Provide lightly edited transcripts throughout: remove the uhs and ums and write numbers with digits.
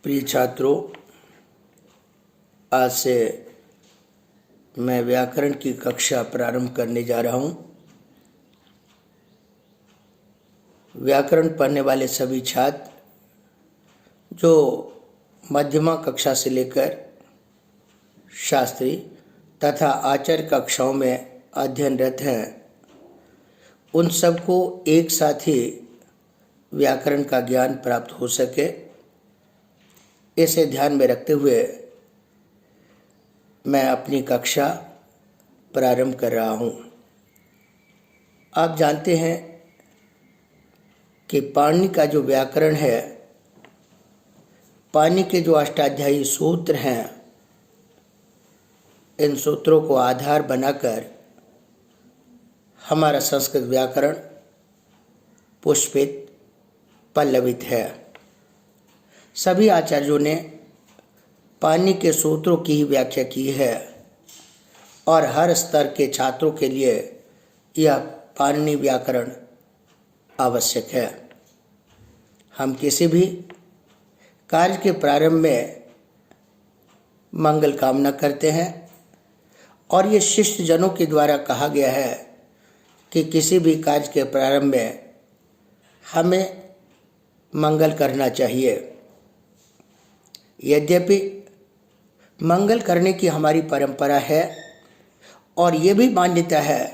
प्रिय छात्रों, आज से मैं व्याकरण की कक्षा प्रारंभ करने जा रहा हूँ। व्याकरण पढ़ने वाले सभी छात्र जो मध्यमा कक्षा से लेकर शास्त्री तथा आचार्य कक्षाओं में अध्ययनरत हैं, उन सबको एक साथ ही व्याकरण का ज्ञान प्राप्त हो सके, इसे ध्यान में रखते हुए मैं अपनी कक्षा प्रारंभ कर रहा हूँ। आप जानते हैं कि पाणिनि का जो व्याकरण है, पाणिनि के जो अष्टाध्यायी सूत्र हैं, इन सूत्रों को आधार बनाकर हमारा संस्कृत व्याकरण पुष्पित पल्लवित है। सभी आचार्यों ने पाणिनि के सूत्रों की ही व्याख्या की है और हर स्तर के छात्रों के लिए यह पाणिनि व्याकरण आवश्यक है। हम किसी भी कार्य के प्रारंभ में मंगल कामना करते हैं और ये शिष्ट जनों के द्वारा कहा गया है कि किसी भी कार्य के प्रारंभ में हमें मंगल करना चाहिए। यद्यपि मंगल करने की हमारी परंपरा है और ये भी मान्यता है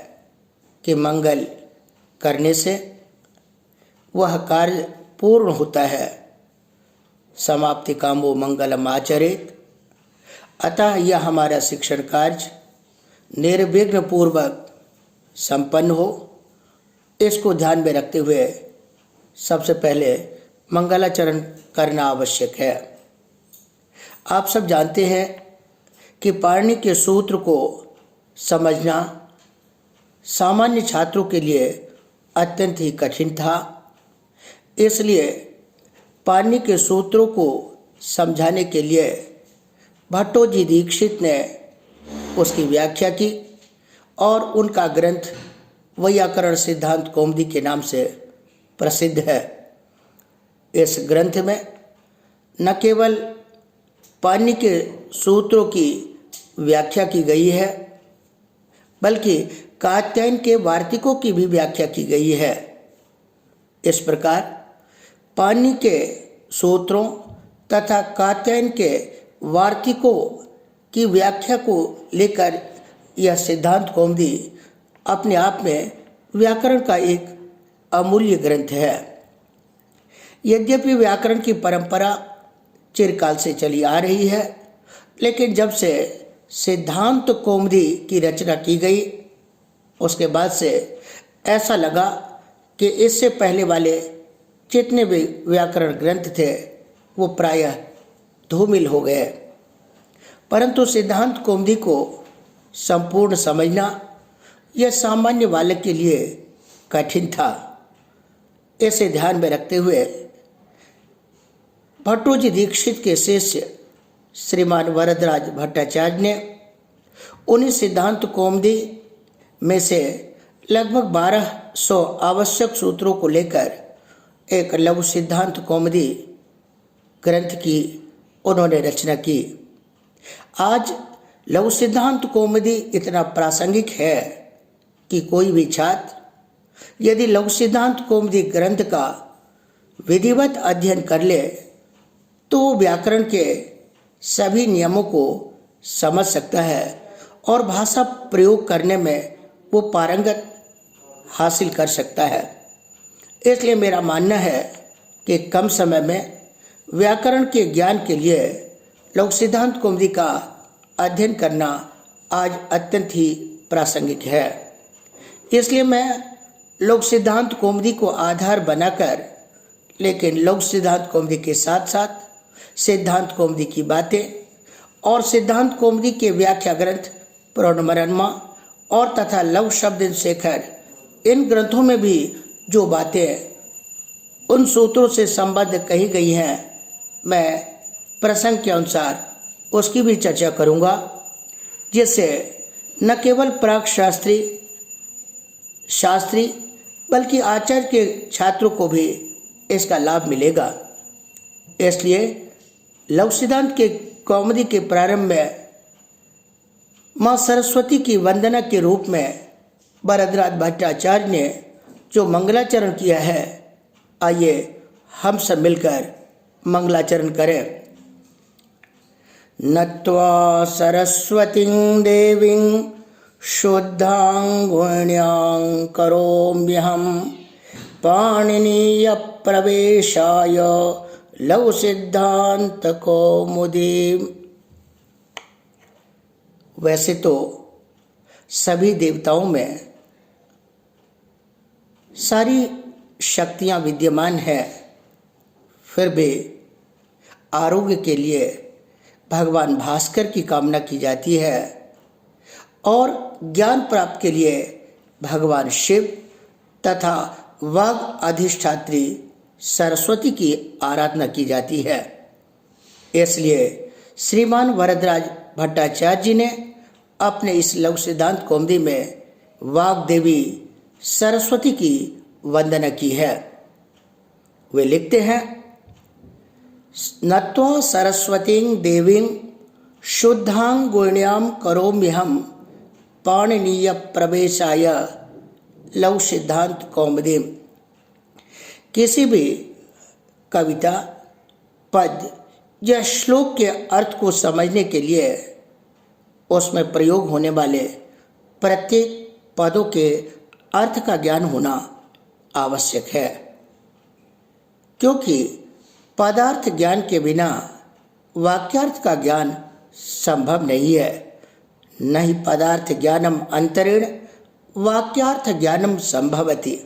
कि मंगल करने से वह कार्य पूर्ण होता है। समाप्ति कामो मंगलम आचरेत। अतः यह हमारा शिक्षण कार्य निर्विघ्न पूर्वक संपन्न हो, इसको ध्यान में रखते हुए सबसे पहले मंगलाचरण करना आवश्यक है। आप सब जानते हैं कि पाणिनि के सूत्र को समझना सामान्य छात्रों के लिए अत्यंत ही कठिन था। इसलिए पाणिनि के सूत्रों को समझाने के लिए भट्टोजी दीक्षित ने उसकी व्याख्या की और उनका ग्रंथ वैयाकरण सिद्धांत कौमुदी के नाम से प्रसिद्ध है। इस ग्रंथ में न केवल पाणिनि के सूत्रों की व्याख्या की गई है, बल्कि कात्यायन के वार्तिकों की भी व्याख्या की गई है। इस प्रकार पाणिनि के सूत्रों तथा कात्यायन के वार्तिकों की व्याख्या को लेकर यह सिद्धांत कौमुदी अपने आप में व्याकरण का एक अमूल्य ग्रंथ है। यद्यपि व्याकरण की परंपरा चिरकाल से चली आ रही है, लेकिन जब से सिद्धांत कौमुदी की रचना की गई, उसके बाद से ऐसा लगा कि इससे पहले वाले जितने भी व्याकरण ग्रंथ थे वो प्रायः धूमिल हो गए। परंतु सिद्धांत कौमुदी को संपूर्ण समझना यह सामान्य बालक के लिए कठिन था। इसे ध्यान में रखते हुए भट्टोजी दीक्षित के शिष्य श्रीमान वरदराज भट्टाचार्य ने उन्हीं सिद्धांत कौमुदी में से लगभग 1200 आवश्यक सूत्रों को लेकर एक लघु सिद्धांत कौमुदी ग्रंथ की उन्होंने रचना की। आज लघु सिद्धांत कौमुदी इतना प्रासंगिक है कि कोई भी छात्र यदि लघु सिद्धांत कौमुदी ग्रंथ का विधिवत अध्ययन कर ले तो व्याकरण के सभी नियमों को समझ सकता है और भाषा प्रयोग करने में वो पारंगत हासिल कर सकता है। इसलिए मेरा मानना है कि कम समय में व्याकरण के ज्ञान के लिए लघु सिद्धांत कौमुदी का अध्ययन करना आज अत्यंत ही प्रासंगिक है। इसलिए मैं लघु सिद्धांत कौमुदी को आधार बनाकर, लेकिन लघु सिद्धांत कौमुदी के साथ साथ सिद्धांत कौमुदी की बातें और सिद्धांत कौमुदी के व्याख्या ग्रंथ प्रणमरमा और तथा लघु शब्द शेखर, इन ग्रंथों में भी जो बातें उन सूत्रों से संबद्ध कही गई हैं, मैं प्रसंग के अनुसार उसकी भी चर्चा करूंगा, जिससे न केवल प्राक शास्त्री बल्कि आचार्य के छात्रों को भी इसका लाभ मिलेगा। इसलिए लघु सिद्धांत के कौमुदी के प्रारंभ में माँ सरस्वती की वंदना के रूप में वरदराज भट्टाचार्य ने जो मंगलाचरण किया है, आइए हम सब मिलकर मंगलाचरण करें। नत्वा सरस्वतीं देवीं शुद्धां गुण्यां करोम्यहं पाणिनीय प्रवेशाय लघु सिद्धांत कौमुदी। वैसे तो सभी देवताओं में सारी शक्तियां विद्यमान है, फिर भी आरोग्य के लिए भगवान भास्कर की कामना की जाती है और ज्ञान प्राप्त के लिए भगवान शिव तथा वाग अधिष्ठात्री सरस्वती की आराधना की जाती है। इसलिए श्रीमान वरदराज भट्टाचार्य जी ने अपने इस लघु सिद्धांत कौमुदी में वाग देवी सरस्वती की वंदना की है। वे लिखते हैं, नत्वा सरस्वतीं देवीं शुद्धां गुण्यां करोम्यहं पाणिनीय प्रवेशाय लघु सिद्धांत कौमुदी। किसी भी कविता, पद या श्लोक के अर्थ को समझने के लिए उसमें प्रयोग होने वाले प्रत्येक पदों के अर्थ का ज्ञान होना आवश्यक है, क्योंकि पदार्थ ज्ञान के बिना वाक्यार्थ का ज्ञान संभव नहीं है। न ही पदार्थ ज्ञानम अंतरेण वाक्यार्थ ज्ञानम संभवति।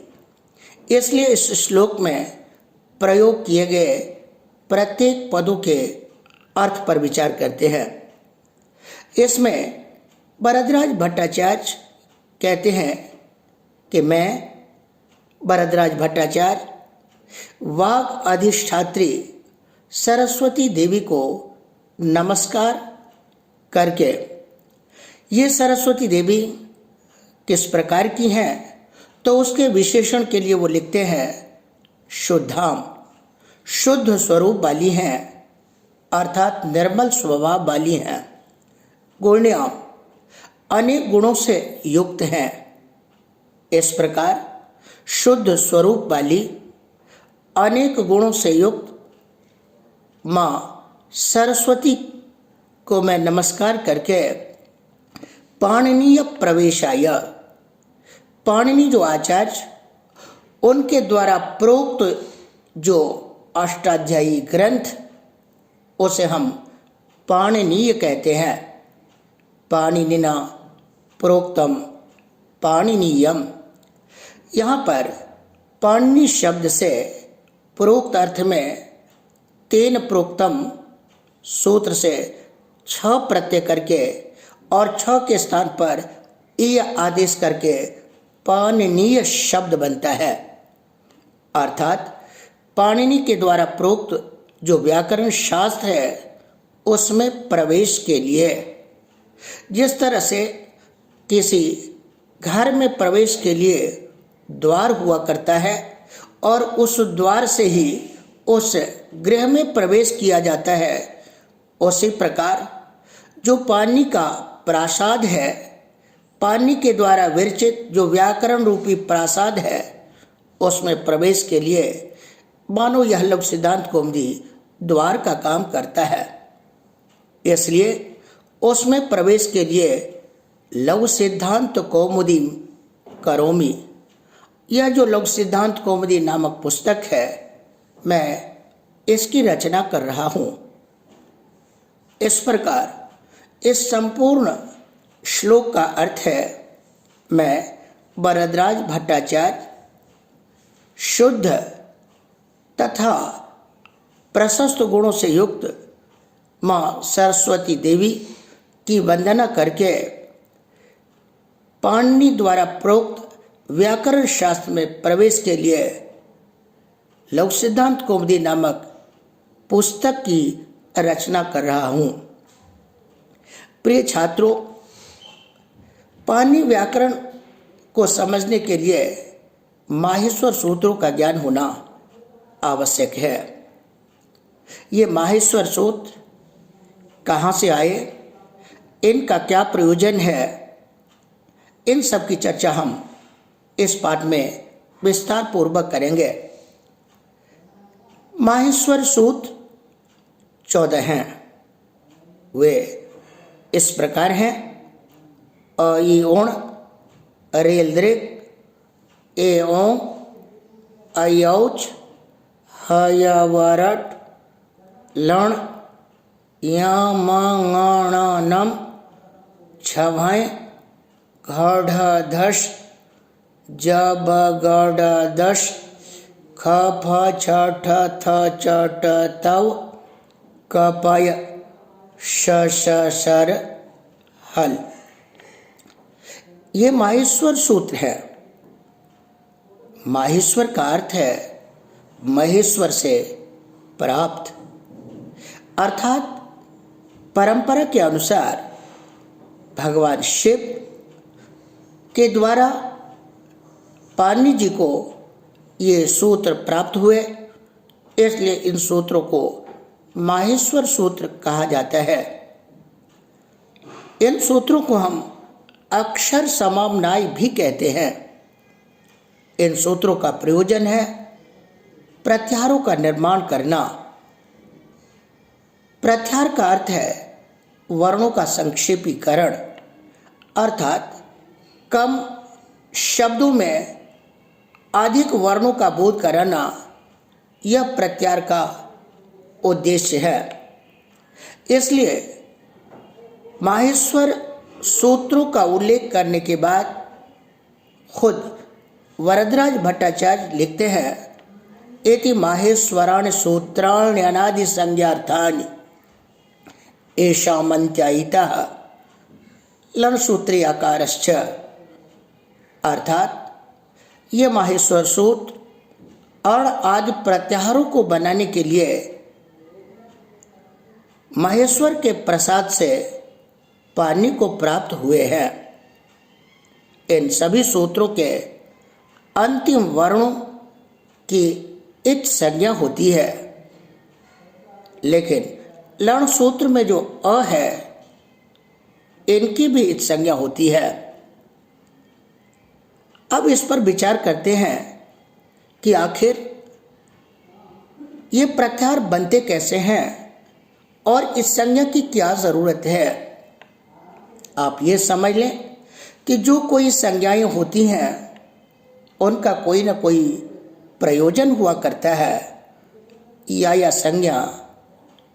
इसलिए इस श्लोक में प्रयोग किए गए प्रत्येक पदों के अर्थ पर विचार करते हैं। इसमें वरदराज भट्टाचार्य कहते हैं कि मैं वरदराज भट्टाचार्य वाग अधिष्ठात्री सरस्वती देवी को नमस्कार करके, ये सरस्वती देवी किस प्रकार की हैं, तो उसके विशेषण के लिए वो लिखते हैं, शुद्धाम, शुद्ध स्वरूप वाली हैं, अर्थात निर्मल स्वभाव वाली हैं, गुण्याम, अनेक गुणों से युक्त हैं। इस प्रकार शुद्ध स्वरूप वाली अनेक गुणों से युक्त माँ सरस्वती को मैं नमस्कार करके पाणिनीय प्रवेशाय, पाणिनि जो आचार्य, उनके द्वारा प्रोक्त जो अष्टाध्यायी ग्रंथ, उसे हम पाणिनीय कहते हैं। पाणिनिना प्रोक्तम पाणिनीयम। यहाँ पर पाणिनि शब्द से प्रोक्त अर्थ में तेन प्रोक्तम सूत्र से छ प्रत्यय करके और छ के स्थान पर ई आदेश करके पाणिनीय शब्द बनता है। अर्थात पाणिनि के द्वारा प्रोक्त जो व्याकरण शास्त्र है, उसमें प्रवेश के लिए, जिस तरह से किसी घर में प्रवेश के लिए द्वार हुआ करता है और उस द्वार से ही उस गृह में प्रवेश किया जाता है, उसी प्रकार जो पाणिनि का प्रासाद है, पाणिनि के द्वारा विरचित जो व्याकरण रूपी प्रासाद है, उसमें प्रवेश के लिए मानो यह लघु सिद्धांत कौमुदी द्वार का काम करता है। इसलिए उसमें प्रवेश के लिए लघु सिद्धांत कौमुदी करोमि, यह जो लघु सिद्धांत कौमुदी नामक पुस्तक है, मैं इसकी रचना कर रहा हूँ। इस प्रकार इस संपूर्ण श्लोक का अर्थ है, मैं वरदराज भट्टाचार्य शुद्ध तथा प्रशस्त गुणों से युक्त माँ सरस्वती देवी की वंदना करके पाणिनि द्वारा प्रोक्त व्याकरण शास्त्र में प्रवेश के लिए लघु सिद्धांत कौमुदी नामक पुस्तक की रचना कर रहा हूँ। प्रिय छात्रों, पाणिनि व्याकरण को समझने के लिए माहेश्वर सूत्रों का ज्ञान होना आवश्यक है। ये माहेश्वर सूत्र कहाँ से आए, इनका क्या प्रयोजन है, इन सब की चर्चा हम इस पाठ में विस्तार पूर्वक करेंगे। माहेश्वर सूत्र 14 हैं। वे इस प्रकार हैं: अयोण रेलद्रिक एओ अयौच हयवरट लण यमंगणनम छभय घढ़धश जबगढ़दश खफ छठ थ चट तव कपय शशर हल। ये माहेश्वर सूत्र है। माहेश्वर का अर्थ है महेश्वर से प्राप्त, अर्थात परंपरा के अनुसार भगवान शिव के द्वारा पानी जी को ये सूत्र प्राप्त हुए, इसलिए इन सूत्रों को माहेश्वर सूत्र कहा जाता है। इन सूत्रों को हम अक्षर समाम्नाय भी कहते हैं। इन सूत्रों का प्रयोजन है प्रत्याहारों का निर्माण करना। प्रत्याहार का अर्थ है वर्णों का संक्षेपीकरण, अर्थात कम शब्दों में अधिक वर्णों का बोध कराना, यह प्रत्याहार का उद्देश्य है। इसलिए माहेश्वर सूत्रों का उल्लेख करने के बाद खुद वरदराज भट्टाचार्य लिखते हैं, एति माहेश्वराणि सूत्राणि अनादि संज्ञार्थानि एषामन्त्यायितः लण सूत्रे आकारश्च। अर्थात ये माहेश्वर सूत्र अण आदि प्रत्याहारों को बनाने के लिए महेश्वर के प्रसाद से पानी को प्राप्त हुए हैं। इन सभी सूत्रों के अंतिम वर्णों की इच संज्ञा होती है, लेकिन लण सूत्र में जो अ है इनकी भी इच संज्ञा होती है। अब इस पर विचार करते हैं कि आखिर ये प्रत्याहार बनते कैसे हैं और इस संज्ञा की क्या जरूरत है। आप ये समझ लें कि जो कोई संज्ञाएं होती हैं उनका कोई ना कोई प्रयोजन हुआ करता है, या संज्ञा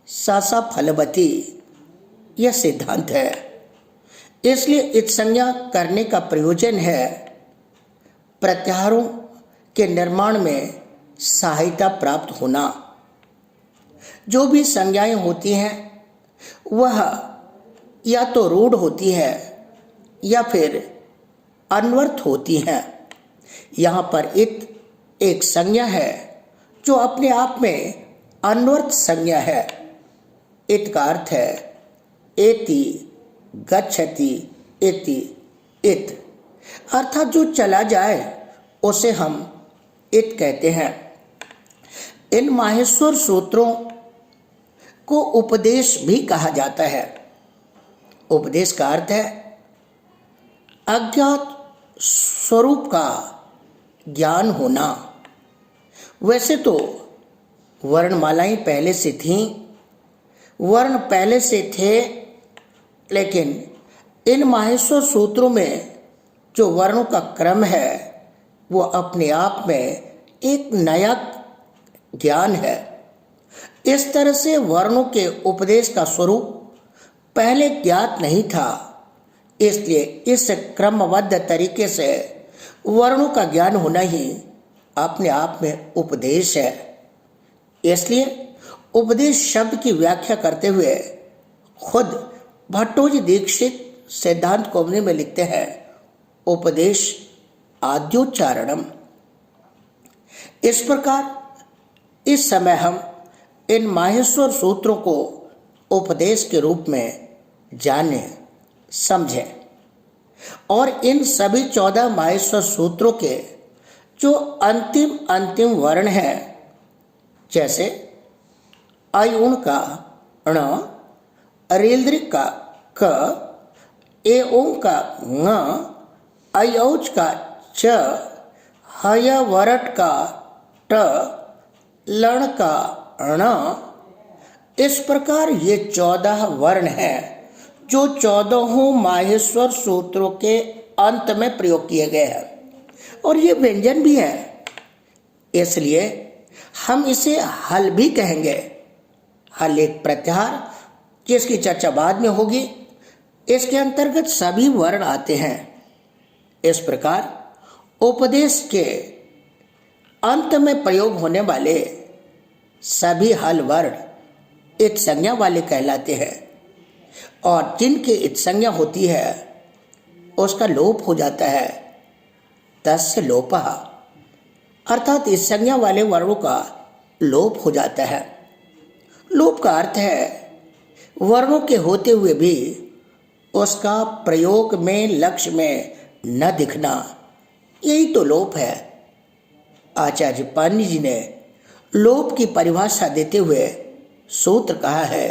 सासा फलवती, यह सिद्धांत है। इसलिए इस संज्ञा करने का प्रयोजन है प्रत्याहारों के निर्माण में सहायता प्राप्त होना। जो भी संज्ञाएं होती हैं वह या तो रूढ़ होती है या फिर अन्वर्थ होती हैं। यहाँ पर इत एक संज्ञा है जो अपने आप में अन्वर्थ संज्ञा है। इत का अर्थ है एति गच्छति इति इत, अर्थात जो चला जाए उसे हम इत कहते हैं। इन माहेश्वर सूत्रों को उपदेश भी कहा जाता है। उपदेश का अर्थ है अज्ञात स्वरूप का ज्ञान होना। वैसे तो वर्णमालाएं पहले से थीं, वर्ण पहले से थे, लेकिन इन माहेश्वर सूत्रों में जो वर्णों का क्रम है वो अपने आप में एक नया ज्ञान है। इस तरह से वर्णों के उपदेश का स्वरूप पहले ज्ञात नहीं था, इसलिए इस क्रमबद्ध तरीके से वर्णों का ज्ञान होना ही अपने आप में उपदेश है। इसलिए उपदेश शब्द की व्याख्या करते हुए खुद भट्टोजी दीक्षित सिद्धांत कौमुदी में लिखते हैं, उपदेश आद्योच्चारणम। इस प्रकार इस समय हम इन माहेश्वर सूत्रों को उपदेश के रूप में जाने समझें और इन सभी 14 माहेश्वर सूत्रों के जो अंतिम वर्ण हैं, जैसे अयुण का ण, रेलद्रिक का क, एओं का ङ, अयौच का च, हयवरट का ट, लण का ण। इस प्रकार ये 14 वर्ण हैं जो 14 माहेश्वर सूत्रों के अंत में प्रयोग किए गए हैं, और ये व्यंजन भी है, इसलिए हम इसे हल भी कहेंगे। हल एक प्रत्याहार जिसकी चर्चा बाद में होगी, इसके अंतर्गत सभी वर्ण आते हैं। इस प्रकार उपदेश के अंत में प्रयोग होने वाले सभी हल वर्ण इत संज्ञा वाले कहलाते हैं, और जिनकी इत संज्ञा होती है उसका लोप हो जाता है। तस्य लोपः, अर्थात इस संज्ञा वाले वर्णों का लोप हो जाता है। लोप का अर्थ है वर्णों के होते हुए भी उसका प्रयोग में, लक्ष्य में न दिखना, यही तो लोप है। आचार्य पाणिनि जी ने लोप की परिभाषा देते हुए सूत्र कहा है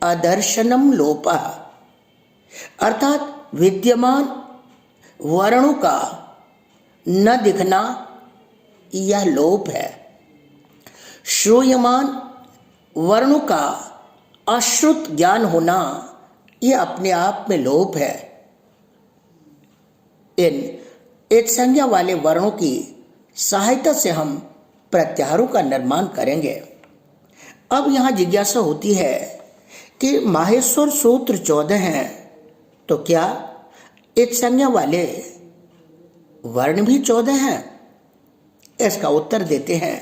अदर्शनम लोपः, अर्थात विद्यमान वर्णों का न दिखना यह लोप है। श्रूयमान वर्णों का अश्रुत ज्ञान होना यह अपने आप में लोप है। इन एक संज्ञा वाले वर्णों की सहायता से हम प्रत्याहारों का निर्माण करेंगे। अब यहाँ जिज्ञासा होती है कि माहेश्वर सूत्र 14 हैं, तो क्या एक संज्ञा वाले वर्ण भी 14 हैं? इसका उत्तर देते हैं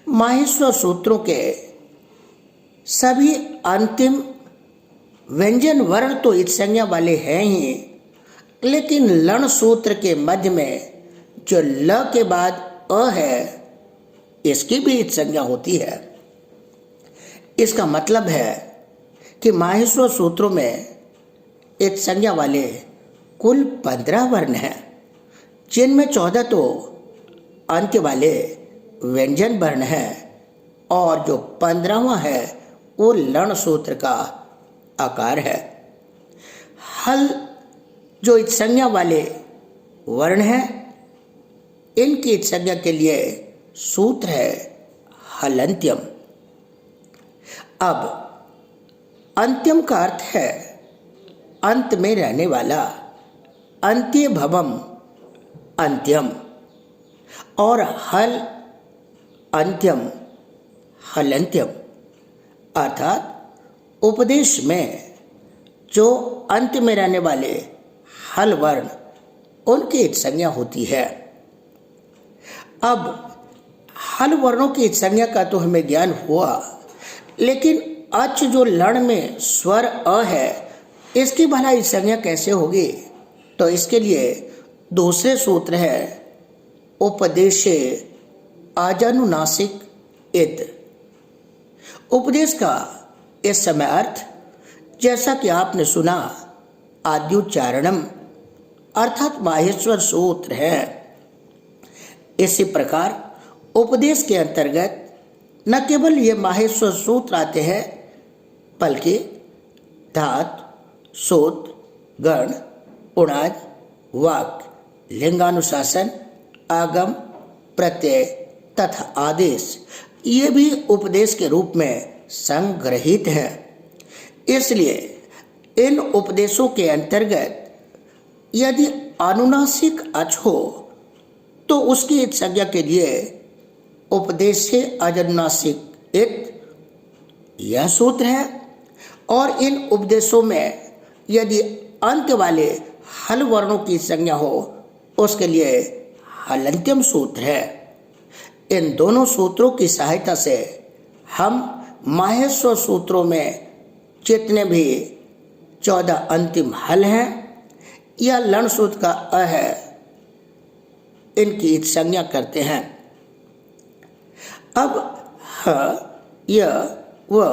माहेश्वर सूत्रों के सभी अंतिम व्यंजन वर्ण तो इत संज्ञा वाले हैं ही, लेकिन लण सूत्र के मध्य में जो ल के बाद अ है, इसकी भी इत संज्ञा होती है। इसका मतलब है कि माहेश्वर सूत्रों में इत संज्ञा वाले कुल 15 वर्ण हैं, जिनमें 14 तो अंत्य वाले व्यंजन वर्ण हैं, और जो 15वां है वो लण सूत्र का आकार है। हल जो इत संज्ञा वाले वर्ण हैं, इनकी इत संज्ञा के लिए सूत्र है हलंत्यम। अब अंत्यम का अर्थ है अंत में रहने वाला, अंत्य भवम अंत्यम, और हल अंत्यम हलंत्यम, अर्थात उपदेश में जो अंत में रहने वाले हल वर्ण, उनकी इत संज्ञा होती है। अब हल वर्णों की इत संज्ञा का तो हमें ज्ञान हुआ, लेकिन अच जो लण में स्वर अ है, इसकी भला इत संज्ञा कैसे होगी? तो इसके लिए दूसरे सूत्र है उपदेशे आजानुनासिक इद। उपदेश का इस समय अर्थ, जैसा कि आपने सुना, आद्युच्चारणम अर्थात माहेश्वर सूत्र है। इसी प्रकार उपदेश के अंतर्गत न केवल ये माहेश्वर सूत्र आते हैं, बल्कि धातु, सूत्र, गण, उणाद, वाक्य, लिंगानुशासन, आगम, प्रत्यय तथा आदेश, ये भी उपदेश के रूप में संग्रहित हैं। इसलिए इन उपदेशों के अंतर्गत यदि अनुनासिक अच हो तो उसकी इत संज्ञा के लिए उपदेश से अजनुनासिक इत यह सूत्र है, और इन उपदेशों में यदि अंत वाले हल वर्णों की संज्ञा हो उसके लिए हलंत्यम सूत्र है। इन दोनों सूत्रों की सहायता से हम माहेश्वर सूत्रों में जितने भी 14 अंतिम हल हैं या लण सूत्र का अ है, इनकी संज्ञा करते हैं। अब ह, य, व,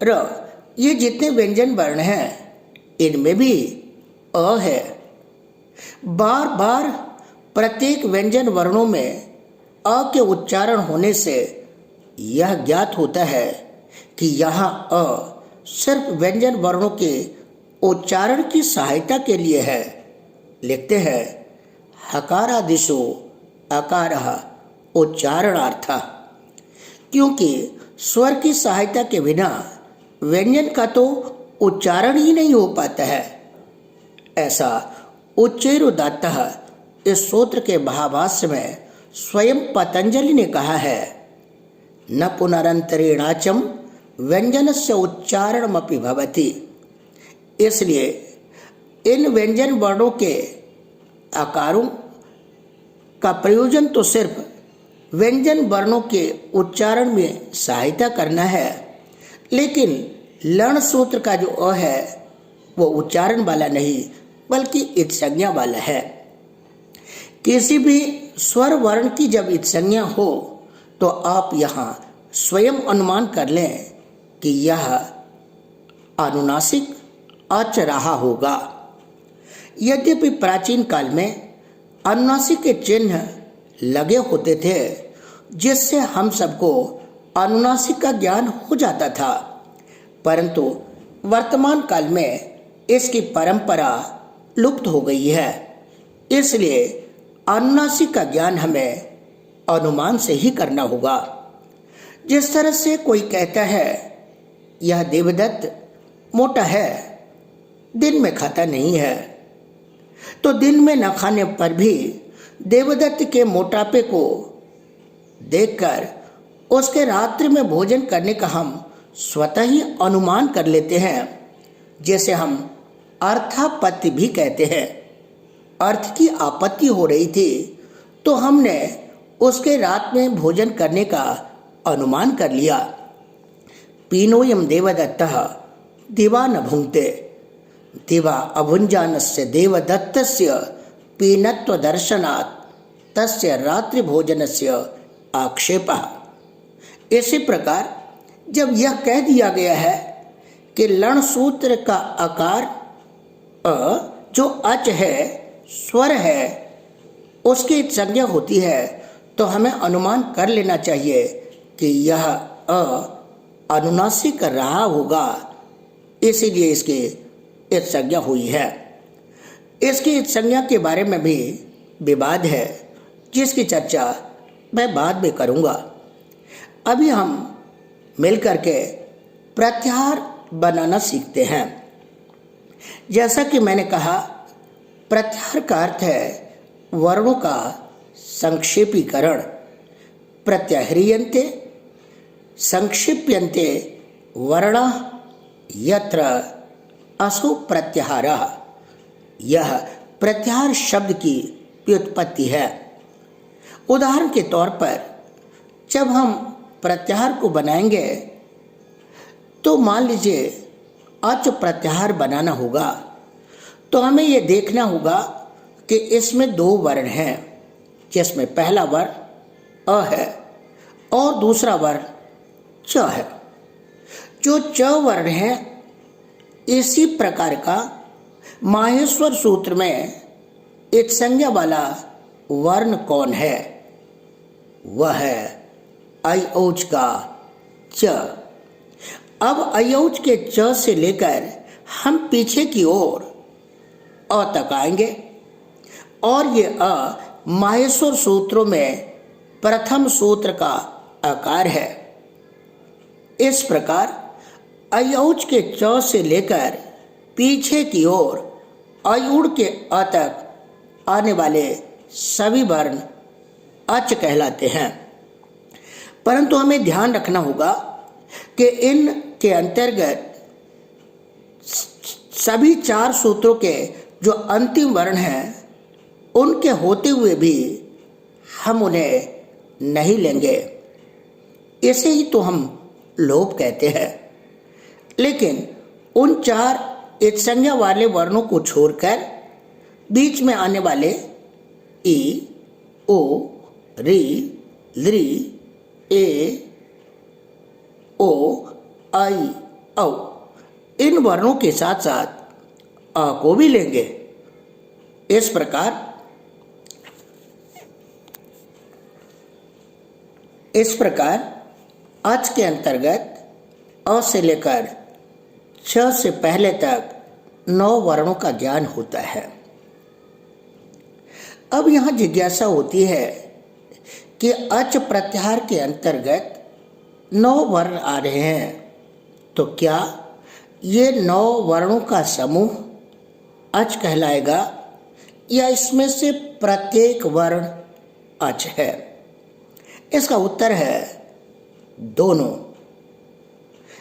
र ये जितने व्यंजन वर्ण हैं, इनमें भी अ है। बार बार प्रत्येक व्यंजन वर्णों में अ के उच्चारण होने से यह ज्ञात होता है कि यहाँ अ सिर्फ व्यंजन वर्णों के उच्चारण की सहायता के लिए है। लिखते हैं हकारादिशो अकारः उच्चारणार्थः, क्योंकि स्वर की सहायता के बिना व्यंजन का तो उच्चारण ही नहीं हो पाता है। ऐसा उच्चैरुदात्तः इस सूत्र के महाभाष्य में स्वयं पतंजलि ने कहा है। न पुनरंतरेणाचम व्यंजनस्य उच्चारणमपि भवति। इसलिए इन व्यंजन वर्णों के आकारों का प्रयोजन तो सिर्फ व्यंजन वर्णों के उच्चारण में सहायता करना है, लेकिन लण सूत्र का जो अ है वो उच्चारण वाला नहीं बल्कि इत्संज्ञा वाला है। किसी भी स्वर वर्ण की जब इत्संज्ञा हो तो आप यहाँ स्वयं अनुमान कर लें कि यह अनुनासिक अच रहा होगा। यद्यपि प्राचीन काल में अनुनासिक के चिन्ह लगे होते थे जिससे हम सबको अनुनासिक का ज्ञान हो जाता था, परंतु वर्तमान काल में इसकी परंपरा लुप्त हो गई है। इसलिए अनुनासिक का ज्ञान हमें अनुमान से ही करना होगा। जिस तरह से कोई कहता है यह देवदत्त मोटा है, दिन में खाता नहीं है, तो दिन में न खाने पर भी देवदत्त के मोटापे को देखकर उसके रात्रि में भोजन करने का हम स्वतः ही अनुमान कर लेते हैं, जैसे हम अर्थापत्ति भी कहते हैं। अर्थ की आपत्ति हो रही थी तो हमने उसके रात में भोजन करने का अनुमान कर लिया। पीनोयम देवदत्तः दिवा न भुंक्ते दिवा अभुंजानस्य देवदत्तस्य पीनत्व दर्शनात् तस्य रात्रि भोजनस्य आक्षेपः। इसी प्रकार जब यह कह दिया गया है कि लण सूत्र का आकार अ जो अच है, स्वर है, उसकी संज्ञा होती है, तो हमें अनुमान कर लेना चाहिए कि यह अ अनुनासिक रहा होगा, इसीलिए इसकी संज्ञा हुई है। इसकी संज्ञा के बारे में भी विवाद है जिसकी चर्चा मैं बाद में करूंगा। अभी हम मिलकर के प्रत्याहार बनाना सीखते हैं। जैसा कि मैंने कहा, प्रत्याहार का अर्थ है वर्णों का संक्षेपीकरण। प्रत्याह्रियन्ते संक्षिप्यन्ते वर्णाः यत्र असौ प्रत्याहारः। यह प्रत्याहार शब्द की व्युत्पत्ति है। उदाहरण के तौर पर जब हम प्रत्याहार को बनाएंगे तो मान लीजिए अच प्रत्याहार बनाना होगा, तो हमें यह देखना होगा कि इसमें दो वर्ण हैं, जिसमें पहला वर्ण अ है और दूसरा वर्ण च है। जो च वर्ण है, इसी प्रकार का माहेश्वर सूत्र में एक संज्ञा वाला वर्ण कौन है? वह है अयौज का च। अब अयौज के च से लेकर हम पीछे की ओर अ तक आएंगे और ये अ माहेश्वर सूत्रों में प्रथम सूत्र का आकार है। इस प्रकार अयौज के च से लेकर पीछे की ओर अयुड़ के अ तक आने वाले सभी वर्ण अच कहलाते हैं। परंतु हमें ध्यान रखना होगा कि इन के अंतर्गत सभी चार सूत्रों के जो अंतिम वर्ण हैं, उनके होते हुए भी हम उन्हें नहीं लेंगे। इसे ही तो हम लोभ कहते हैं। लेकिन उन चार एक संज्ञा वाले वर्णों को छोड़कर बीच में आने वाले ई, ओ, री, लृ, ए, ओ, आई, औ इन वर्णों के साथ साथ अ को भी लेंगे। इस प्रकार अच के अंतर्गत अ से लेकर च से पहले तक 9 वर्णों का ज्ञान होता है। अब यहाँ जिज्ञासा होती है कि अच प्रत्याहार के अंतर्गत 9 वर्ण आ रहे हैं, तो क्या ये 9 वर्णों का समूह अच कहलाएगा या इसमें से प्रत्येक वर्ण अच है? इसका उत्तर है दोनों,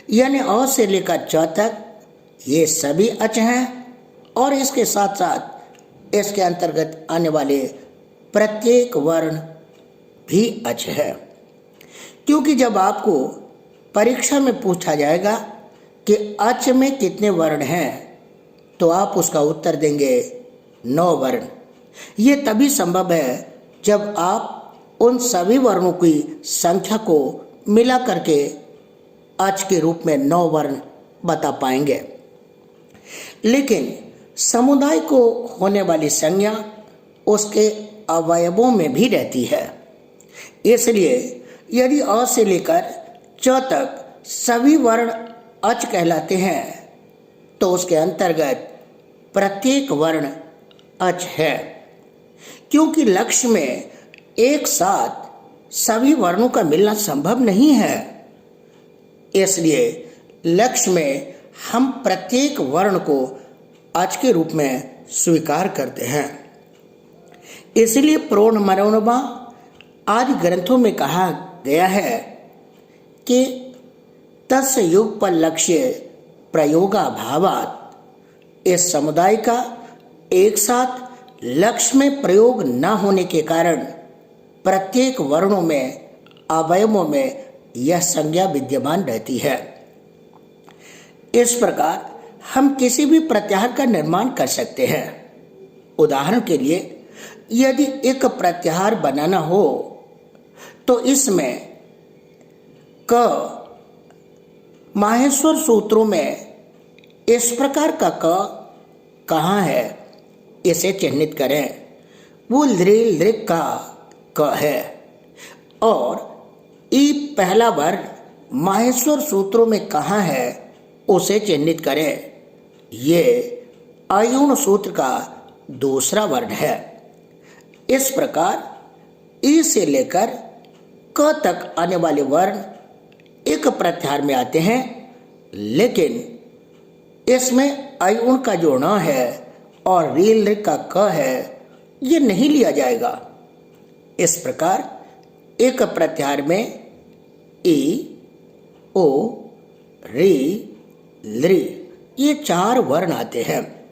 यानी अ से लेकर च तक ये सभी अच हैं और इसके साथ साथ इसके अंतर्गत आने वाले प्रत्येक वर्ण भी अच है। क्योंकि जब आपको परीक्षा में पूछा जाएगा कि अच में कितने वर्ण हैं, तो आप उसका उत्तर देंगे 9 वर्ण। ये तभी संभव है जब आप उन सभी वर्णों की संख्या को मिला करके अच के रूप में 9 वर्ण बता पाएंगे। लेकिन समुदाय को होने वाली संज्ञा उसके अवयवों में भी रहती है। इसलिए यदि अ से लेकर च तक सभी वर्ण अच कहलाते हैं, तो उसके अंतर्गत प्रत्येक वर्ण अच है। क्योंकि लक्ष्य में एक साथ सभी वर्णों का मिलना संभव नहीं है, इसलिए लक्ष्य में हम प्रत्येक वर्ण को अच के रूप में स्वीकार करते हैं। इसलिए प्रोण मनोरमा आदि ग्रंथों में कहा गया है कि तस्य युगपल लक्ष्य प्रयोगाभावात्, इस समुदाय का एक साथ लक्ष्य में प्रयोग न होने के कारण प्रत्येक वर्णों में अवयवों में यह संज्ञा विद्यमान रहती है। इस प्रकार हम किसी भी प्रत्याहार का निर्माण कर सकते हैं। उदाहरण के लिए यदि एक प्रत्याहार बनाना हो तो इसमें क माहेश्वर सूत्रों में इस प्रकार का क कहाँ है, इसे चिह्नित करें। वो लृ का क है और ई पहला वर्ण माहेश्वर सूत्रों में कहाँ है, उसे चिह्नित करें। ये अयुण सूत्र का दूसरा वर्ण है। इस प्रकार ई से लेकर क तक आने वाले वर्ण एक प्रत्याहार में आते हैं, लेकिन इसमें अयुण का जो ण है और रील का क है, ये नहीं लिया जाएगा। इस प्रकार एक प्रत्याहार में ई, ओ, री, लृ ये 4 वर्ण आते हैं।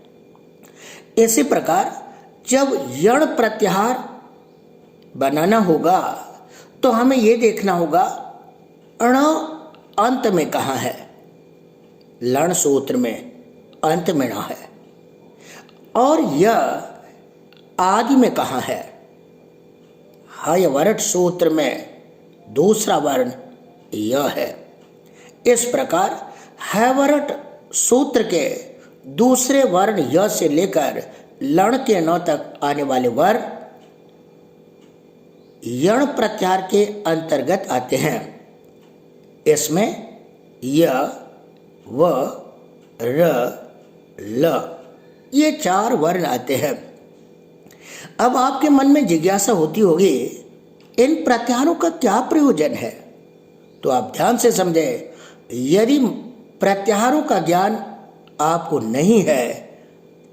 इसी प्रकार जब यण प्रत्याहार बनाना होगा तो हमें यह देखना होगा अण अंत में कहाँ है। लण सूत्र में अंत में ण है और यह आदि में कहाँ है। हयवरट सूत्र में दूसरा वर्ण य है। इस प्रकार हयवरट सूत्र के दूसरे वर्ण य से लेकर लण के न तक आने वाले वर्ण यण प्रत्याहार के अंतर्गत आते हैं। इसमें य, व, र, ल ये 4 वर्ण आते हैं। अब आपके मन में जिज्ञासा होती होगी, इन प्रत्याहारों का क्या प्रयोजन है? तो आप ध्यान से समझें। यदि प्रत्याहारों का ज्ञान आपको नहीं है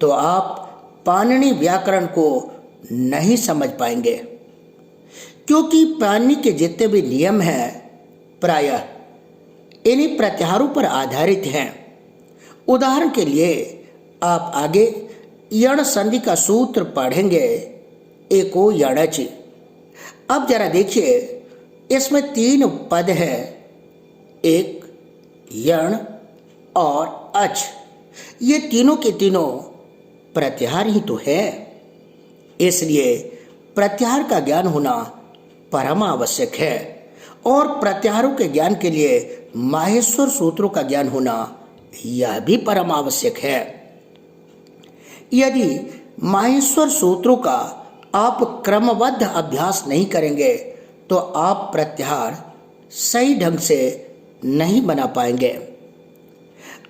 तो आप पाणिनि व्याकरण को नहीं समझ पाएंगे, क्योंकि पाणिनि के जितने भी नियम हैं प्रायः इन्हीं प्रत्याहारों पर आधारित हैं। उदाहरण के लिए आप आगे यण संधि का सूत्र पढ़ेंगे, एको यणचि। अब जरा देखिए, इसमें 3 पद है, एक, यण और अच। ये तीनों के तीनों प्रत्याहार ही तो है। इसलिए प्रत्याहार का ज्ञान होना परम आवश्यक है और प्रत्याहारों के ज्ञान के लिए माहेश्वर सूत्रों का ज्ञान होना यह भी परम आवश्यक है। यदि माहेश्वर सूत्रों का आप क्रमबद्ध अभ्यास नहीं करेंगे तो आप प्रत्याहार सही ढंग से नहीं बना पाएंगे।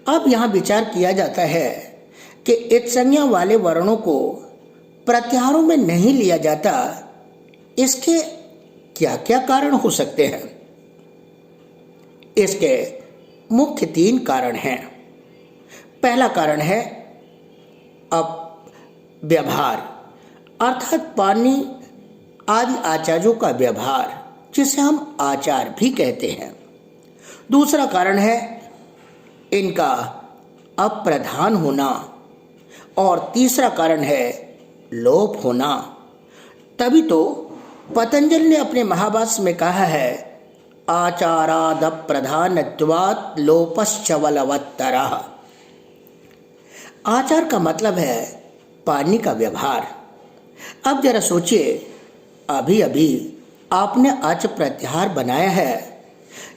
अब यहाँ विचार किया जाता है कि इत संज्ञा वाले वर्णों को प्रत्याहारों में नहीं लिया जाता, इसके क्या क्या कारण हो सकते हैं। इसके मुख्य 3 कारण हैं। पहला कारण है व्यवहार, अर्थात पाणि आदि आचार्यों का व्यवहार, जिसे हम आचार भी कहते हैं। दूसरा कारण है इनका अप्रधान होना, और तीसरा कारण है लोप होना। तभी तो पतंजलि ने अपने महाभाष्य में कहा है, आचाराद प्रधानत्वात् लोपश्चवलवत्तरः। आचार का मतलब है पाणि का व्यवहार। अब जरा सोचिए, अभी अभी आपने अच प्रत्याहार बनाया है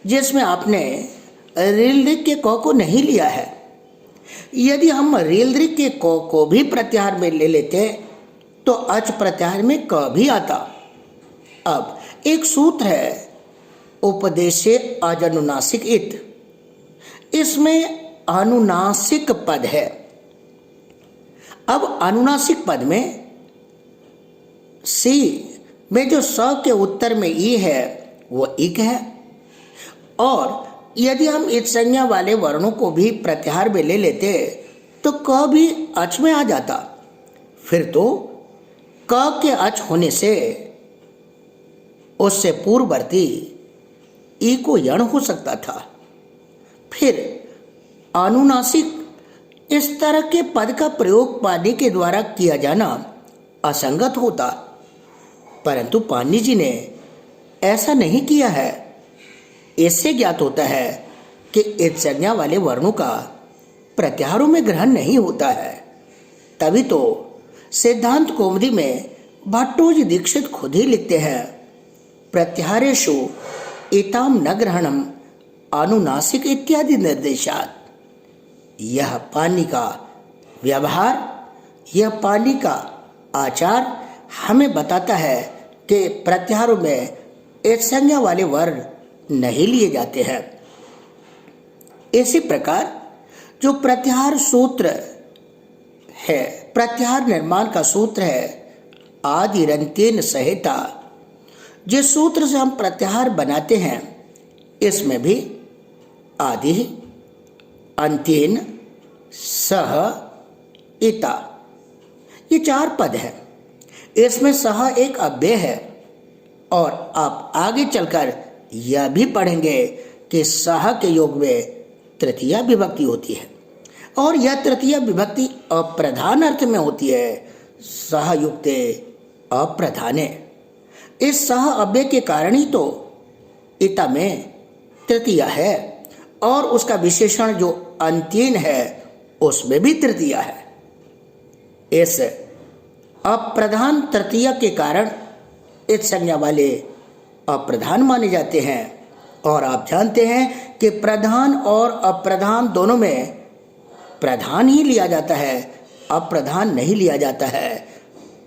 जिसमें आपने रील के क को नहीं लिया है। यदि हम रील के क को भी प्रत्याहार में ले लेते तो अच प्रत्याहार में क भी आता। अब एक सूत्र है उपदेशे अजनुनासिक इत, इसमें अनुनासिक पद है। अब अनुनासिक पद में सी में जो स के उत्तर में ई है वो इक है, और यदि हम इत संज्ञा वाले वर्णों को भी प्रत्याहार में ले लेते तो क भी अच में आ जाता। फिर तो क के अच होने से उससे पूर्ववर्ती ई को यण हो सकता था। फिर अनुनासिक इस तरह के पद का प्रयोग पाणि के द्वारा किया जाना असंगत होता, परंतु पाणि जी ने ऐसा नहीं किया है। इससे ज्ञात होता है कि इत संज्ञा वाले वर्णों का प्रत्याहारों में ग्रहण नहीं होता है। तभी तो सिद्धांत कौमुदी में भट्टोजी दीक्षित खुद ही लिखते हैं, प्रत्याहारेषु एताम न ग्रहणम अनुनासिक इत्यादि निर्देशात। यह पाणि का व्यवहार, यह पाणि का आचार हमें बताता है कि प्रत्याहारों में एक संज्ञा वाले वर्ण नहीं लिए जाते हैं। इसी प्रकार जो प्रत्याहार सूत्र है, प्रत्याहार निर्माण का सूत्र है आदिरंत्येन संहिता, जिस सूत्र से हम प्रत्याहार बनाते हैं, इसमें भी आदि अंत्येन सह इता ये 4 पद हैं। इसमें सह एक अव्यय है, और आप आगे चलकर यह भी पढ़ेंगे कि सह के योग में तृतीया विभक्ति होती है, और यह तृतीया विभक्ति अप्रधान अर्थ में होती है, सह युक्ते अप्रधाने। इस सह अव्यय के कारण ही तो इता में तृतीया है, और उसका विशेषण जो अंत्येन है उसमें भी तृतीया है। इस अप्रधान तृतीया के कारण इत संज्ञा वाले अप्रधान माने जाते हैं। और आप जानते हैं कि प्रधान और अप्रधान दोनों में प्रधान ही लिया जाता है, अप्रधान नहीं लिया जाता है।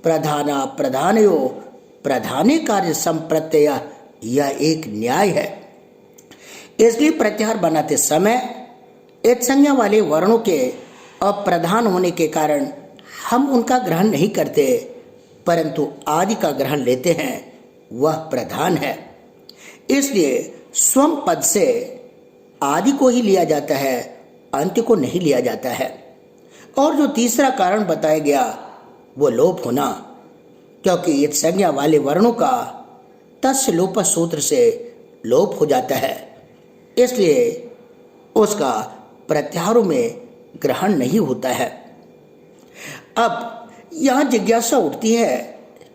प्रधाना प्रधानयो प्रधाने कार्य संप्रत्यय, यह एक न्याय है। इसलिए प्रत्याहार बनाते समय इत संज्ञा वाले वर्णों के अप्रधान होने के कारण हम उनका ग्रहण नहीं करते, परंतु आदि का ग्रहण लेते हैं, वह प्रधान है। इसलिए स्वम पद से आदि को ही लिया जाता है, अंत्य को नहीं लिया जाता है। और जो तीसरा कारण बताया गया वो लोप होना, क्योंकि इत संज्ञा वाले वर्णों का तस्य लोप सूत्र से लोप हो जाता है, इसलिए उसका प्रत्याहारों में ग्रहण नहीं होता है। अब यहाँ जिज्ञासा उठती है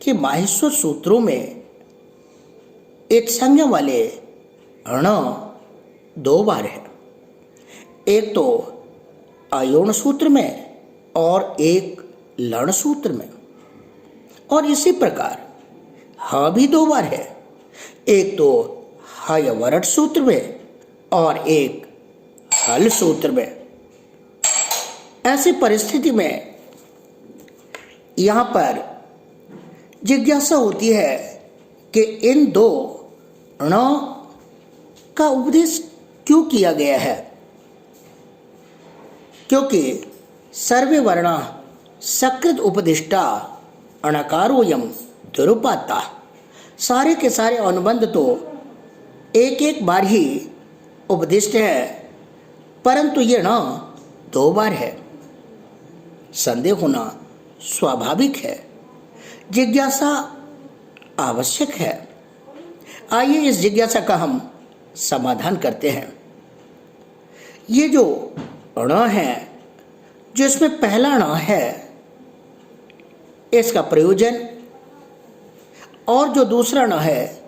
कि माहेश्वर सूत्रों में एक संज्ञा वाले ण 2 बार है, एक तो अयोण सूत्र में और एक लण सूत्र में, और इसी प्रकार ह भी 2 बार है, एक तो हयवरट सूत्र में और एक हल सूत्र में। ऐसी परिस्थिति में यहाँ पर जिज्ञासा होती है कि इन 2 ण का उपदेश क्यों किया गया है। क्योंकि सर्वे वर्णा सकृत उपदिष्टा अणकारोयम दुरुपाता। सारे के सारे अनुबंध तो एक एक बार ही उपदिष्ट है, परंतु ये न 2 बार है। संदेह होना स्वाभाविक है, जिज्ञासा आवश्यक है। आइए इस जिज्ञासा का हम समाधान करते हैं। ये जो ण है, जो इसमें पहला ण है, इसका प्रयोजन, और जो दूसरा ण है,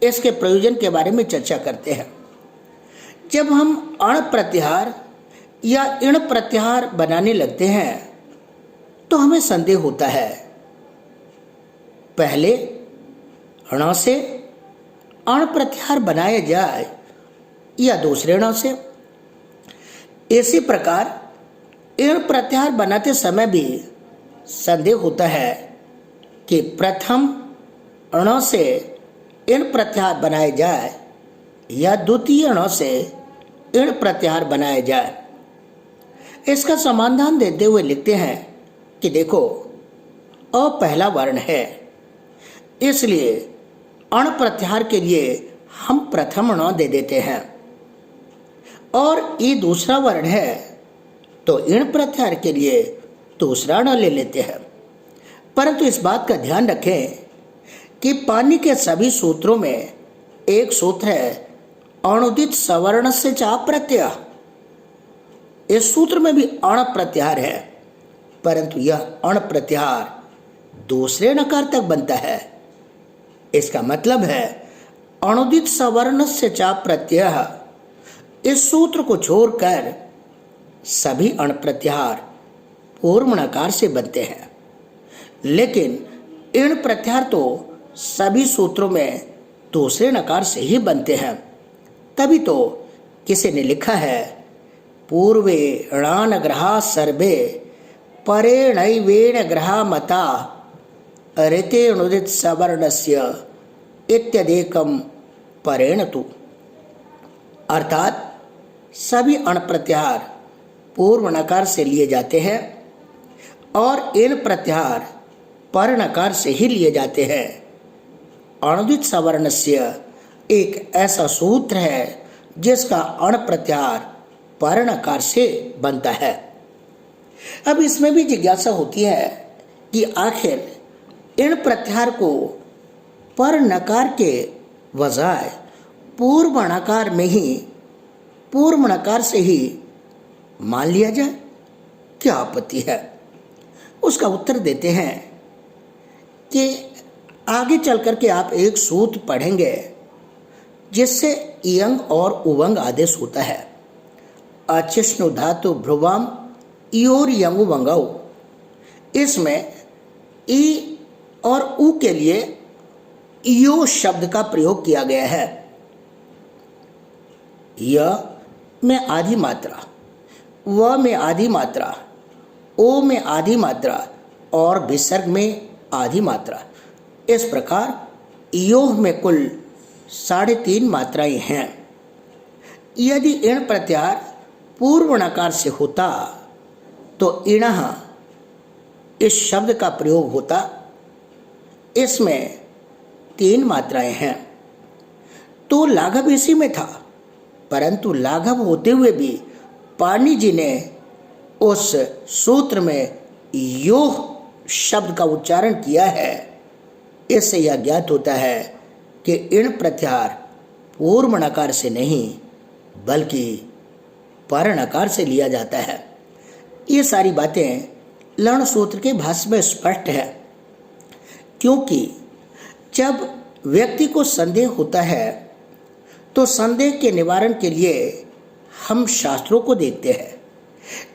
इसके प्रयोजन के बारे में चर्चा करते हैं। जब हम अण प्रत्याहार या इण प्रत्याहार बनाने लगते हैं तो हमें संदेह होता है, पहले ण से अण प्रत्याहार बनाया जाए या दूसरे ण से। इसी प्रकार इण प्रत्याहार बनाते समय भी संदेह होता है कि प्रथम ण से इण प्रत्याहार बनाया जाए या द्वितीय ण से इण प्रत्याहार बनाया जाए। इसका समाधान देते हुए लिखते हैं कि देखो, अ पहला वर्ण है, इसलिए अण प्रत्याहार के लिए हम प्रथम ण दे देते हैं, और ई दूसरा वर्ण है तो इण प्रत्याहार के लिए दूसरा ण ले लेते हैं। परंतु इस बात का ध्यान रखें कि पानी के सभी सूत्रों में एक सूत्र है, अणुदित सवर्ण से चा प्रत्यय। इस सूत्र में भी अण प्रत्याहार है, परंतु यह अण प्रत्याहार दूसरे नकार तक बनता है। इसका मतलब है अणुदित सवर्ण से चा प्रत्यय। इस सूत्र को छोड़कर सभी अण प्रत्याहार पूर्व नकार से बनते हैं, लेकिन इण प्रत्याहार तो सभी सूत्रों में दूसरे नकार से ही बनते हैं। तभी तो किसी ने लिखा है, पूर्वे णान ग्रहा सर्वे परे नैवेण ग्रहा मता ऋते णुदित सवर्णस्य इत्यदेकम परेण तु। अर्थात सभी अण प्रत्याहार पूर्व नकार से लिए जाते हैं और इण प्रत्याहार पर नकार से ही लिए जाते हैं। अणुदित सवर्णस्य एक ऐसा सूत्र है जिसका अण प्रत्याहार पर नकार से बनता है। अब इसमें भी जिज्ञासा होती है कि आखिर इण प्रत्याहार को पर नकार के बजाय पूर्व नकार में ही पूर्व नकार से ही मान लिया जाए, क्या आपत्ति है? उसका उत्तर देते हैं कि आगे चल करके आप एक सूत्र पढ़ेंगे जिससे इयंग और उवंग आदेश होता है। अचिष्णु धातु भ्रुवाम इयोर यंगु वंगाऊ। इसमें ई और उ के लिए इयो शब्द का प्रयोग किया गया है। य में आधी मात्रा, व में आधी मात्रा, ओ में आधी मात्रा और विसर्ग में आधी मात्रा। इस प्रकार इयोह में कुल 3.5 मात्राएं हैं। यदि इण प्रत्याहार पूर्व नकार से होता तो इणः इस शब्द का प्रयोग होता। इसमें 3 मात्राएं हैं, तो लाघव इसी में था, परंतु लाघव होते हुए भी पाणिनि जी ने उस सूत्र में योह शब्द का उच्चारण किया है। इससे यह ज्ञात होता है कि इण प्रत्याहार पूर्व नकार से नहीं बल्कि पर नकार से लिया जाता है। ये सारी बातें लण सूत्र के भाष्य में स्पष्ट है, क्योंकि जब व्यक्ति को संदेह होता है तो संदेह के निवारण के लिए हम शास्त्रों को देखते हैं,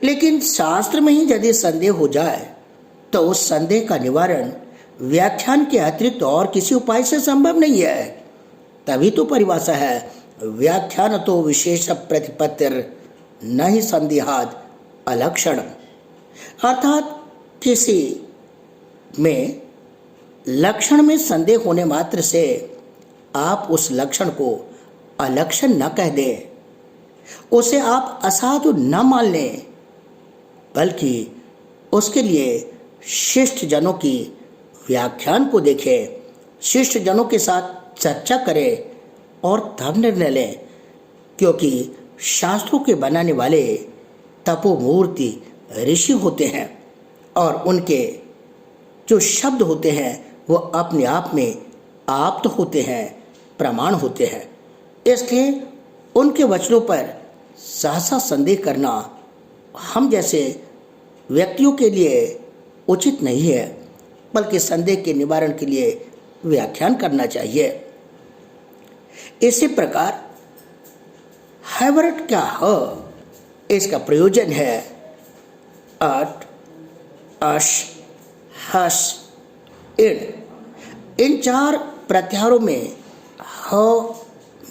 लेकिन शास्त्र में ही यदि संदेह हो जाए तो उस संदेह का निवारण व्याख्यान के अतिरिक्त और किसी उपाय से संभव नहीं है। तभी तो परिभाषा है, व्याख्यान तो विशेष प्रतिपत्तिर न ही संदेहाद अलक्षण। अर्थात किसी में लक्षण में संदेह होने मात्र से आप उस लक्षण को अलक्षण न कह दें, उसे आप असाधु न मान लें, बल्कि उसके लिए शिष्ट जनों की व्याख्यान को देखें, शिष्ट जनों के साथ चर्चा करें और तब निर्णय लें, क्योंकि शास्त्रों के बनाने वाले तपोमूर्ति ऋषि होते हैं और उनके जो शब्द होते हैं वो अपने आप में आप्त होते हैं, प्रमाण होते हैं। इसलिए उनके वचनों पर सहसा संदेह करना हम जैसे व्यक्तियों के लिए उचित नहीं है, बल्कि संदेह के निवारण के लिए व्याख्यान करना चाहिए। इसी प्रकार हैवर्ट क्या है, इसका प्रयोजन है अट, अश, हस, इण। इन 4 प्रत्याहारों में ह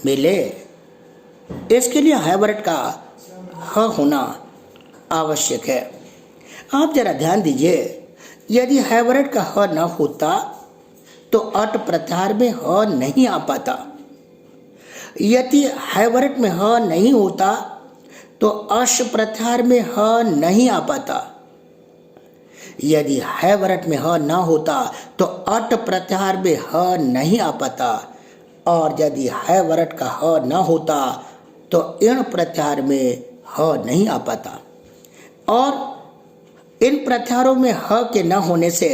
मिले, इसके लिए हैवर्ट का ह होना आवश्यक है। आप जरा ध्यान दीजिए, यदि हैवर्ट का ह न होता तो अट प्रत्याहार में ह नहीं आ पाता। यदि हैवर्ट में ह नहीं होता तो अश प्रत्याहार में ह नहीं आ पाता। यदि हैवर्ट में ह न होता तो अट प्रत्याहार में ह नहीं आ पाता, और यदि हैवर्ट का ह न होता तो इण प्रत्याहार में ह नहीं आ पाता। और इन प्रत्याहारों में ह के न होने से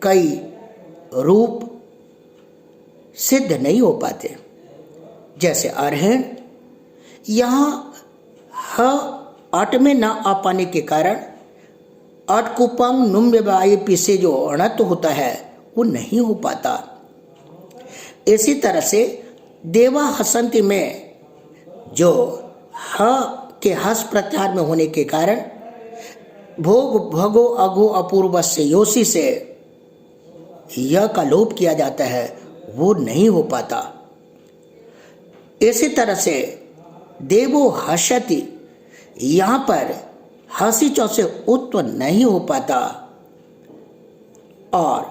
कई रूप सिद्ध नहीं हो पाते, जैसे अर्हण। यहाँ ह अट में न आ पाने के कारण अटकुपंग नुम्यवायपी से जो अणत्व होता है वो नहीं हो पाता। इसी तरह से देवा हसंति में जो ह के हस प्रत्याहार में होने के कारण भोग भगो अगो अपूर्व से योसी से य का लोप किया जाता है, वो नहीं हो पाता। इसी तरह से देवो हसति, यहाँ पर हसी चौ से उत्पन्न नहीं हो पाता, और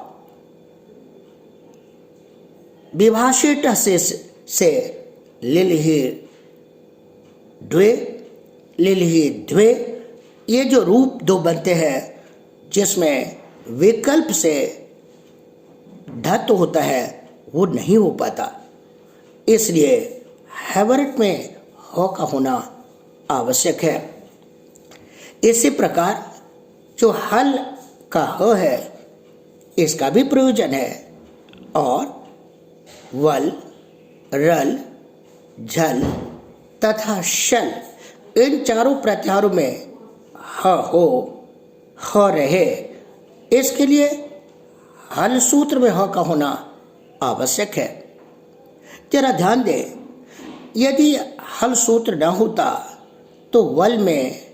विभाषित से लिलहि द्वे, ये जो रूप 2 बनते हैं जिसमें विकल्प से धातु होता है वो नहीं हो पाता। इसलिए हैवर्ट में ह का होना आवश्यक है। इसी प्रकार जो हल का ह है इसका भी प्रयोजन है, और वल, रल, झल तथा शल, इन 4 प्रत्याहारों में ह हो, ह रहे, इसके लिए हल सूत्र में ह का होना आवश्यक है। जरा ध्यान दें, यदि हल सूत्र न होता तो वल में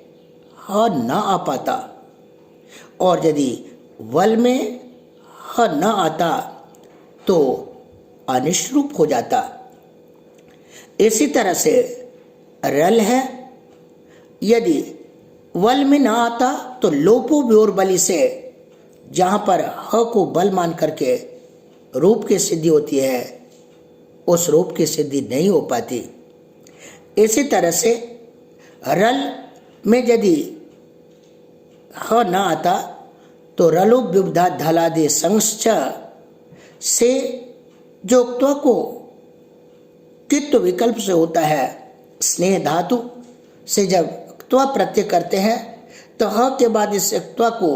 ह न आ पाता, और यदि वल में ह न आता तो अनिष्ट रूप हो जाता। इसी तरह से रल है, यदि वल में न आता तो लोपो व्योर बलि से, जहाँ पर ह को बल मान करके रूप की सिद्धि होती है उस रूप की सिद्धि नहीं हो पाती। इसी तरह से रल में यदि ह न आता तो रलो विबधा धलादि संश्च से जो त्व को कित्व विकल्प से होता है, स्नेह धातु से जब त्व प्रत्यय करते हैं तो ह के बाद इस त्व को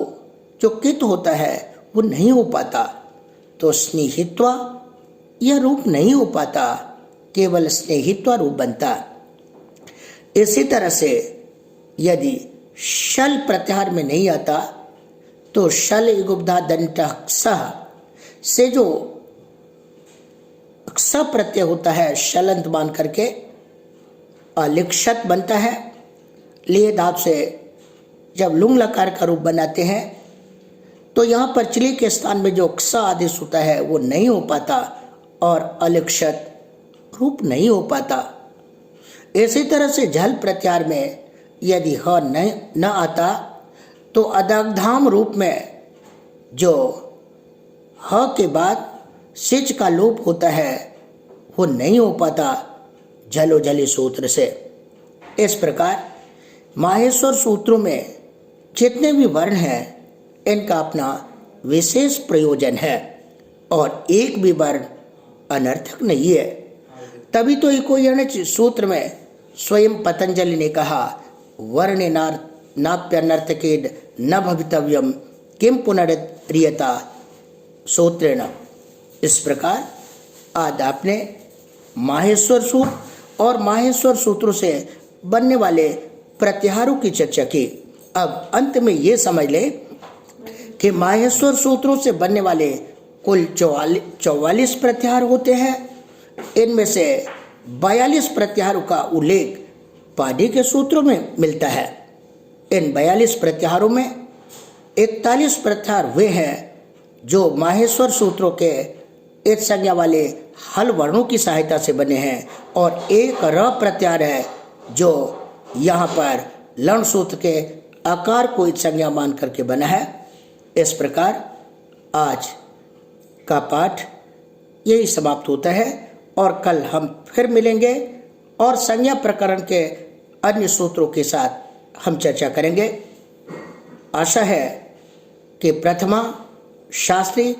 जो कित होता है वो नहीं हो पाता, तो स्नेहित्वा यह रूप नहीं हो पाता, केवल स्नेहित्वा रूप बनता। इसी तरह से यदि शल प्रत्याहार में नहीं आता तो शल इगुब्धा दंत सह से जो स प्रत्यय होता है शलंत मान करके अलिक्षत बनता है। लिए धातु से जब लुंग लकार का रूप बनाते हैं तो यहाँ पर चिली के स्थान में जो क्ष आदेश होता है वो नहीं हो पाता और अलिक्षत रूप नहीं हो पाता। इसी तरह से झल प्रत्याहार में यदि ह न आता तो अदग्धाम रूप में जो ह के बाद सिच का लोप होता है वो नहीं हो पाता झलो झली सूत्र से। इस प्रकार माहेश्वर सूत्रों में जितने भी वर्ण हैं इनका अपना विशेष प्रयोजन है और एक भी वर्ण अनर्थक नहीं है। तभी तो इकोयणच सूत्र में स्वयं पतंजलि ने कहा, वर्णे नाप्यनर्थकेद न भवितव्यम किम पुनरियता सूत्रेण। इस प्रकार आज आपने माहेश्वर सूत्र और माहेश्वर सूत्रों से बनने वाले प्रत्याहारों की चर्चा की। अब अंत में ये समझ ले कि माहेश्वर सूत्रों से बनने वाले कुल 44 प्रत्याहार होते हैं। इनमें से 42 प्रत्याहारों का उल्लेख पाणिनि के सूत्रों में मिलता है। इन 42 प्रत्याहारों में 41 प्रत्याहार वे हैं जो माहेश्वर सूत्रों के एक संज्ञा वाले हल वर्णों की सहायता से बने हैं और एक र प्रत्याहार है जो यहाँ पर लण सूत्र के आकार को एक संज्ञा मान करके बना है। इस प्रकार आज का पाठ यही समाप्त होता है और कल हम फिर मिलेंगे और संज्ञा प्रकरण के अन्य सूत्रों के साथ हम चर्चा करेंगे। आशा है कि प्रथमा, शास्त्री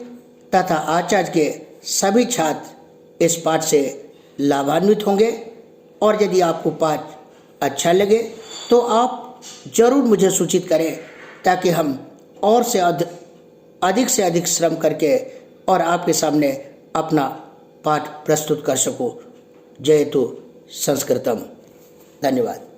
तथा आचार्य के सभी छात्र इस पाठ से लाभान्वित होंगे और यदि आपको पाठ अच्छा लगे तो आप जरूर मुझे सूचित करें ताकि हम और से अधिक से अधिक श्रम करके और आपके सामने अपना पाठ प्रस्तुत कर सकूं। जयतु संस्कृतम। धन्यवाद।